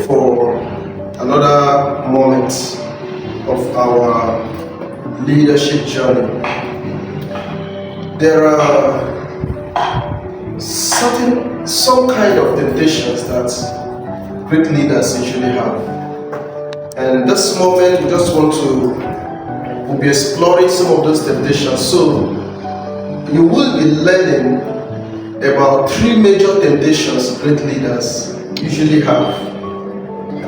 for another moment of our leadership journey. There are some kind of temptations that great leaders usually have. And this moment we just want to we'll be exploring some of those temptations. So you will be learning about three major temptations great leaders usually have.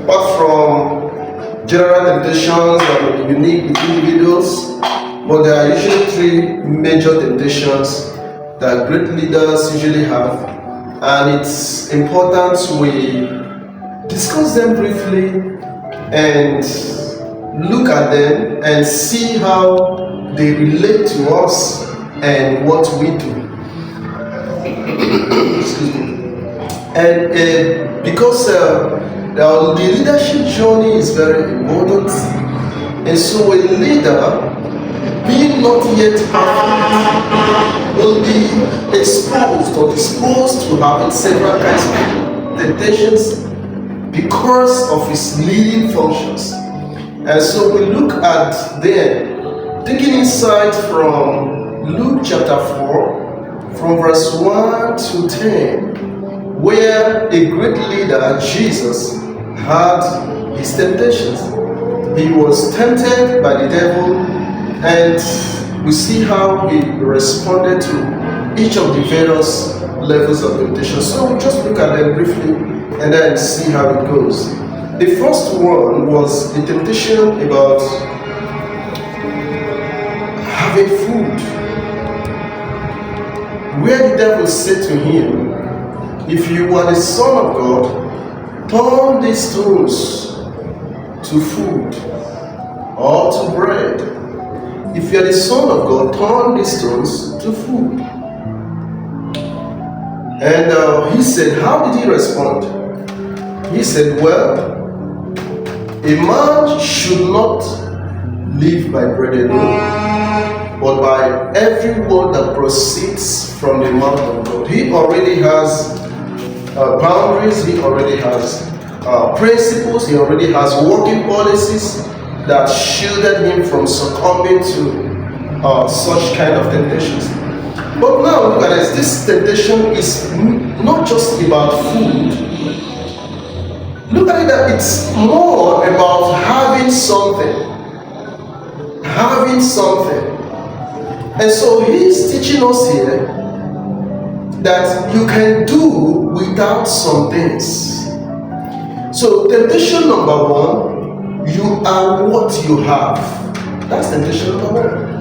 Apart from general temptations that will be unique with individuals, but there are usually three major temptations that great leaders usually have, and it's important we discuss them briefly and look at them and see how they relate to us and what we do. Excuse me. And because the leadership journey is very important, and so a leader, being not yet perfect, will be exposed or disposed to having several kinds of temptations because of his leading functions. And so we look at them, taking insight from Luke chapter 4, from verse 1 to 10, where a great leader, Jesus, had his temptations. He was tempted by the devil, and we see how he responded to each of the various levels of temptation. So we'll just look at them briefly and then see how it goes. The first one was the temptation about having food, where the devil said to him, "If you are the Son of God, turn these stones to food or to bread. If you are the Son of God, turn these stones to food." And he said, how did he respond? He said, well, a man should not live by bread alone, but by every word that proceeds from the mouth of God. He already has boundaries, he already has principles, he already has working policies that shielded him from succumbing to such kind of temptations. But now look at this. This temptation is not just about food. Look at it that it's more about having something. Having something. And so he's teaching us here that you can do without some things. So temptation number one, you are what you have. That's temptation number one.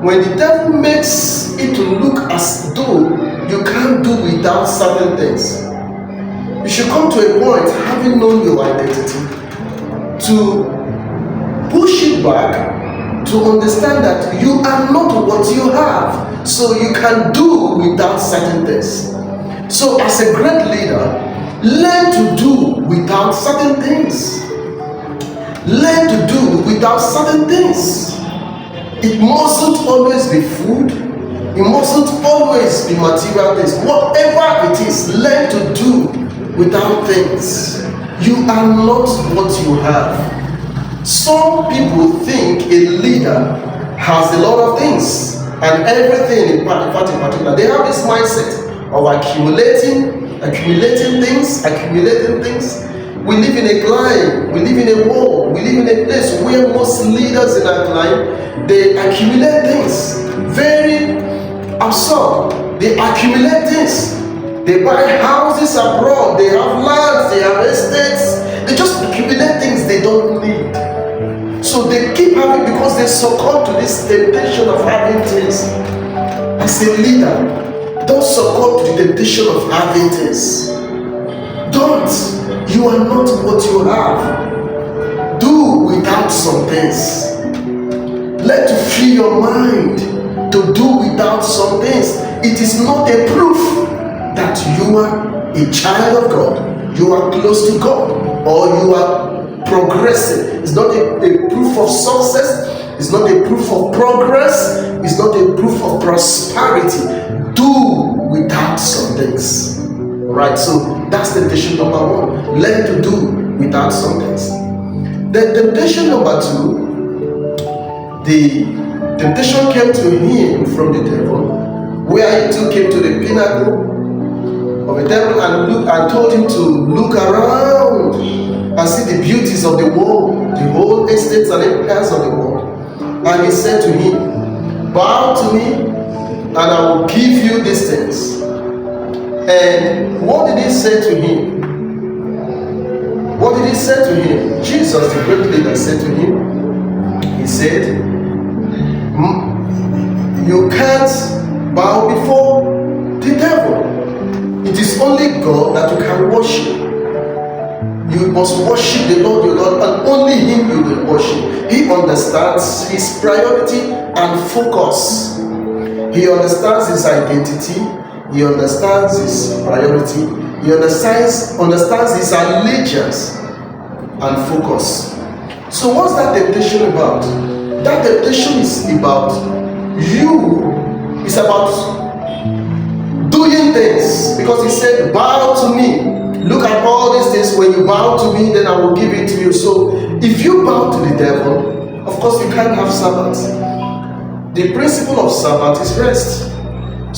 When the devil makes it to look as though you can't do without certain things, you should come to a point, having known your identity, to push it back, to understand that you are not what you have, so you can do without certain things. So as a great leader, learn to do without certain things. Learn to do without certain things. It mustn't always be food. It mustn't always be material things. Whatever it is, learn to do without things. You are not what you have. Some people think a leader has a lot of things and everything in particular. They have this mindset of accumulating things. We live in a climb, we live in a world, we live in a place where most leaders in our climb, they accumulate things. Very absurd. They accumulate things. They buy houses abroad, they have lands, they have estates. They just accumulate things they don't need. So they keep having, because they succumb to this temptation of having things. As a leader, don't succumb to the temptation of having things. Don't. You are not what you have. Do without some things. Let to free your mind to do without some things. It is not a proof that you are a child of God, you are close to God, or you are progressing. It's not a proof of success, it's not a proof of progress, it's not a proof of prosperity. Do without some things. Right, so that's temptation number one. Learn to do without some things. The temptation number 2, the temptation came to him from the devil, where he took him to the pinnacle of the temple and told him to look around and see the beauties of the world, the whole estates and empires of the world. And he said to him, bow to me and I will give you these things. And what did he say to him? What did he say to him? Jesus, the great leader, said to him, he said, you can't bow before the devil. It is only God that you can worship. You must worship the Lord your God, and only Him you will worship. He understands His priority and focus. He understands His identity. He understands His priority. He understands His allegiance and focus. So what's that temptation about? That temptation is about you. It's about doing things, because He said, bow to me. Look at all these things. When you bow to me, then I will give it to you. So if you bow to the devil, of course you can't have Sabbath. The principle of Sabbath is rest.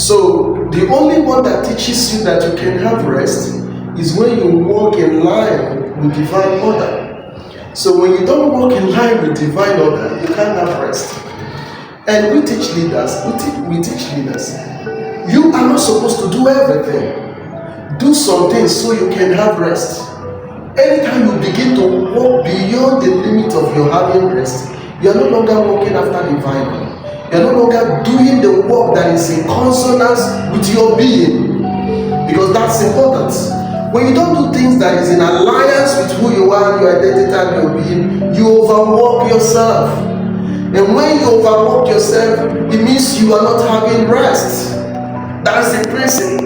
So the only one that teaches you that you can have rest is when you walk in line with divine order. So when you don't walk in line with divine order, you can't have rest. And we teach leaders, you are not supposed to do everything. Do some things so you can have rest. Anytime you begin to walk beyond the limit of your having rest, you are no longer walking after divine order. You are no longer doing the work that is in consonance with your being, because that's important. When you don't do things that is in alliance with who you are, your identity and your being, you overwork yourself. And when you overwork yourself, it means you are not having rest. That's the principle.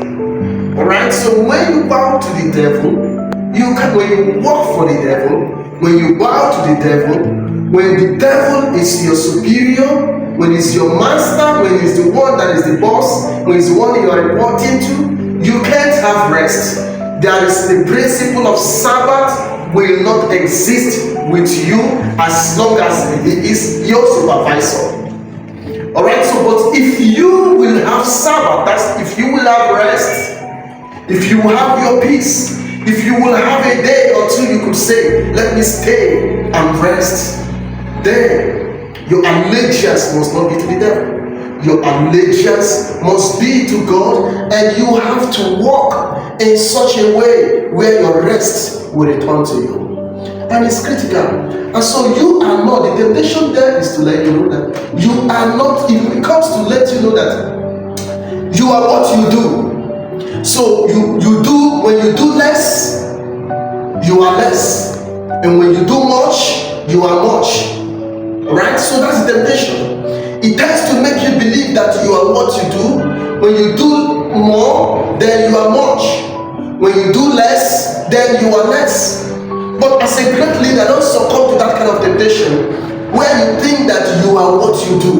Alright, so when you bow to the devil, when you work for the devil, when you bow to the devil, when the devil is your superior, when he's your master, when he's the one that is the boss, when he's the one you are reporting to, you can't have rest. There is the principle of Sabbath will not exist with you as long as he is your supervisor. Alright, so but if you will have Sabbath, that's if you will have rest, if you have your peace, if you will have a day or two, you could say, let me stay and rest. Then your allegiance must not be to the devil. Your allegiance must be to God, and you have to walk in such a way where your rest will return to you. And it's critical. And so you are not, the temptation there is to let you know that you are not, it comes to let you know that you are what you do. So you do, when you do less, you are less. And when you do much, you are much. Alright? So that's the temptation. It tends to make you believe that you are what you do. When you do more, then you are much. When you do less, then you are less. But as a great leader, don't succumb to that kind of temptation where you think that you are what you do.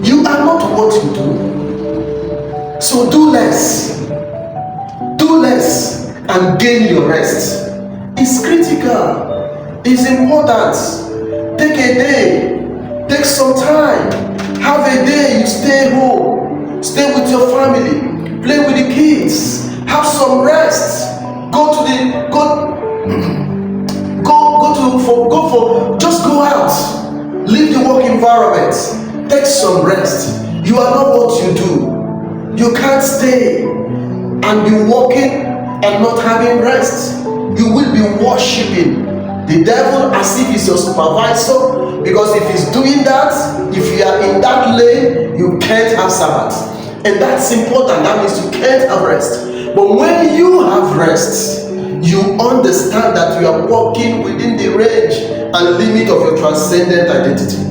You are not what you do. So do less. Do less and gain your rest. It's critical. It's important. Take a day. Take some time. Have a day you stay home. Stay with your family. Play with the kids. Have some rest. Just go out. Leave the work environment. Take some rest. You are not what you do. You can't stay and be working and not having rest. You will be worshiping the devil as if he's your supervisor, because if he's doing that, if you are in that lane, you can't have Sabbath. And that's important. That means you can't have rest. But when you have rest, you understand that you are walking within the range and limit of your transcendent identity.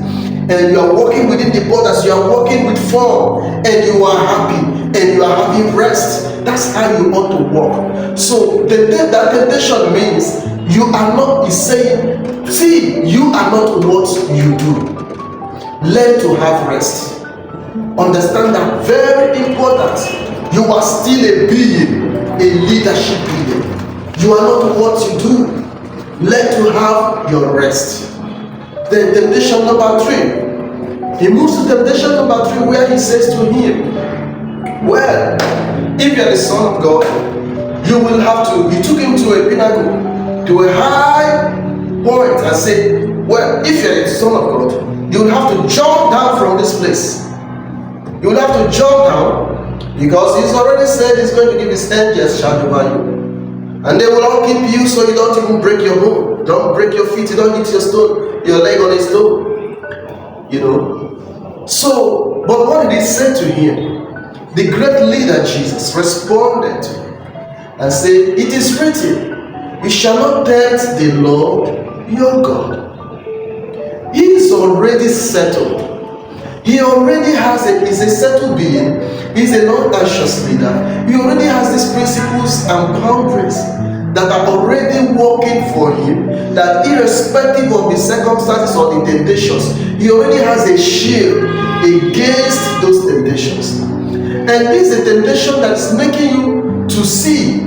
And you are walking within the borders, you are walking with form, and you are happy, and you are having rest. That's how you ought to walk. So that temptation means you are not, is saying, see, you are not what you do. Learn to have rest. Understand that, very important. You are still a being, a leadership being. You are not what you do. Learn to have your rest. Then temptation number 3. He moves to temptation number 3, where he says to him, well, if you are the Son of God, you will have to, he took him to a pinnacle, to a high point, and said, well, if you are the Son of God, you will have to jump down from this place. You will have to jump down, because he's already said he's going to give his angels charge over you. And they will all keep you so you don't even break your bone. Don't break your feet, you don't hit your leg on a stone. You know. So, but what did he say to him? The great leader Jesus responded and said, it is written, you shall not tempt the Lord your God. He is already settled. He already has he's a settled being. He's a non-anxious leader. He already has these principles and boundaries that are already working for him, that irrespective of the circumstances or the temptations, he already has a shield against those temptations. And this is a temptation that's making you to see,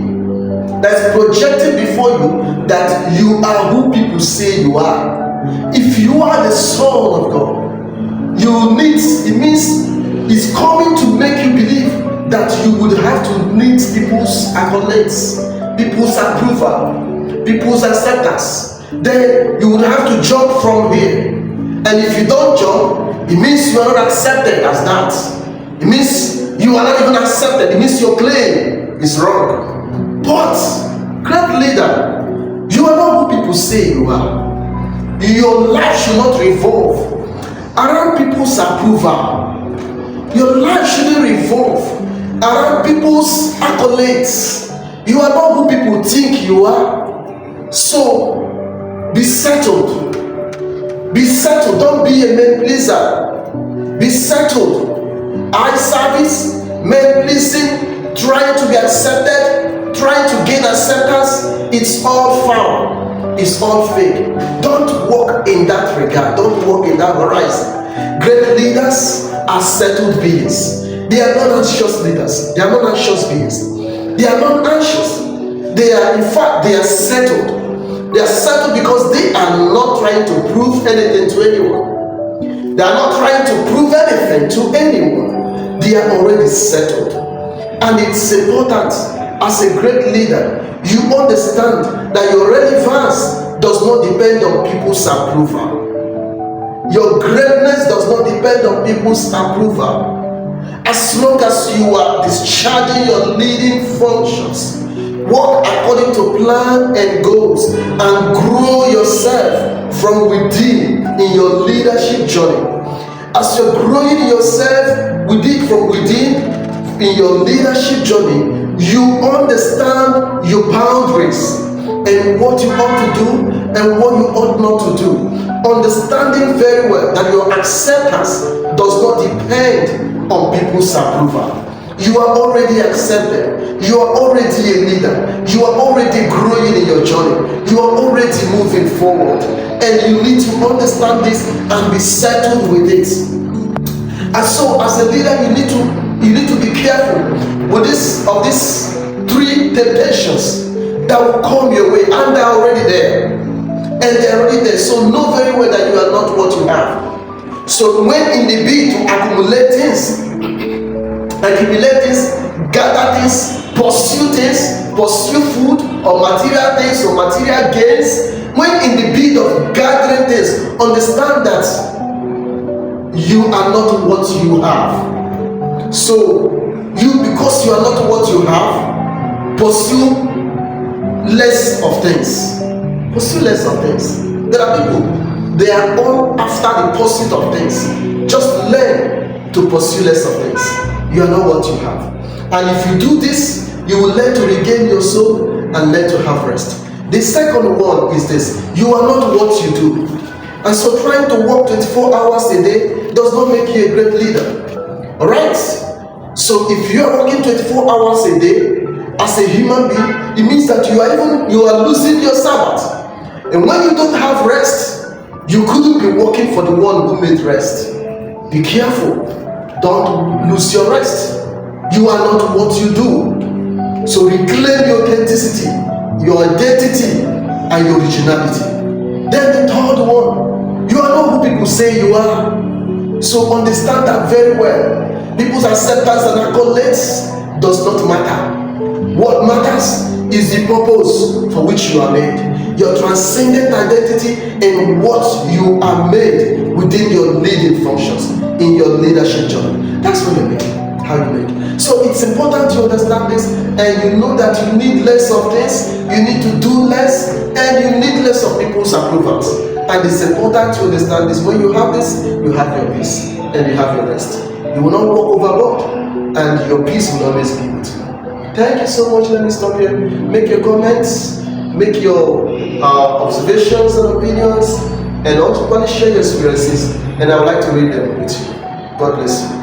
that's projecting before you that you are who people say you are. If you are the Son of God, it means it's coming to make you believe that you would have to need people's accolades, people's approval, people's acceptance. Then you would have to jump from here. And if you don't jump, it means you are not accepted as that. It means you are not even accepted. It means your claim is wrong. But, great leader, you are not who people say you are. Your life should not revolve around people's approval. Your life shouldn't revolve around people's accolades. You are not who people think you are. So, be settled. Be settled. Don't be a man pleaser. Be settled. Eye service, man pleasing, trying to be accepted, trying to gain acceptance, it's all foul. It's all fake. Don't walk in that regard. Don't walk in that horizon. Great leaders are settled beings. They are not anxious leaders. They are not anxious beings. They are not anxious. They are, in fact, they are settled. They are settled because they are not trying to prove anything to anyone. They are not trying to prove anything to anyone. They are already settled. And it's important, as a great leader, you understand that your relevance does not depend on people's approval. Your greatness does not depend on people's approval. As long as you are discharging your leading functions, work according to plan and goals, and grow yourself from within in your leadership journey. As you're growing yourself from within in your leadership journey, you understand your boundaries and what you ought to do and what you ought not to do. Understanding very well that your acceptance does not depend on people's approval. You are already accepted. You are already a leader. You are already growing in your journey. You are already moving forward. And you need to understand this and be settled with it. And so, as a leader, you need to be careful with these 3 temptations that will come your way, and they're already there. And they're already there. So know very well that you are not what you have. So when in the bid to accumulate things, gather things, pursue food or material things or material gains, when in the bid of gathering things, understand that you are not what you have. So because you are not what you have, pursue less of things. Pursue less of things. There are people, they are all after the pursuit of things. Just learn to pursue less of things. You are not what you have. And if you do this, you will learn to regain your soul and learn to have rest. The second one is this: you are not what you do. And so trying to work 24 hours a day does not make you a great leader. Alright? So if you are working 24 hours a day as a human being, it means that you are losing your Sabbath. And when you don't have rest, you couldn't be working for the one who made rest. Be careful. Don't lose your rest. You are not what you do. So reclaim your authenticity, your identity and your originality. Then the third one, you are not who people say you are. So understand that very well. People's acceptance and accolades does not matter. What matters is the purpose for which you are made. Your transcendent identity in what you are made within your leading functions, in your leadership journey. That's what you make. How you make. So it's important to understand this, and you know that you need less of this, you need to do less, and you need less of people's approvals. And it's important to understand this. When you have this, you have your peace and you have your rest. You will not walk overboard, and your peace will always be with you. Thank you so much. Let me stop here. Make your comments, make your observations and opinions, and ultimately share your experiences. And I would like to read them with you. God bless you.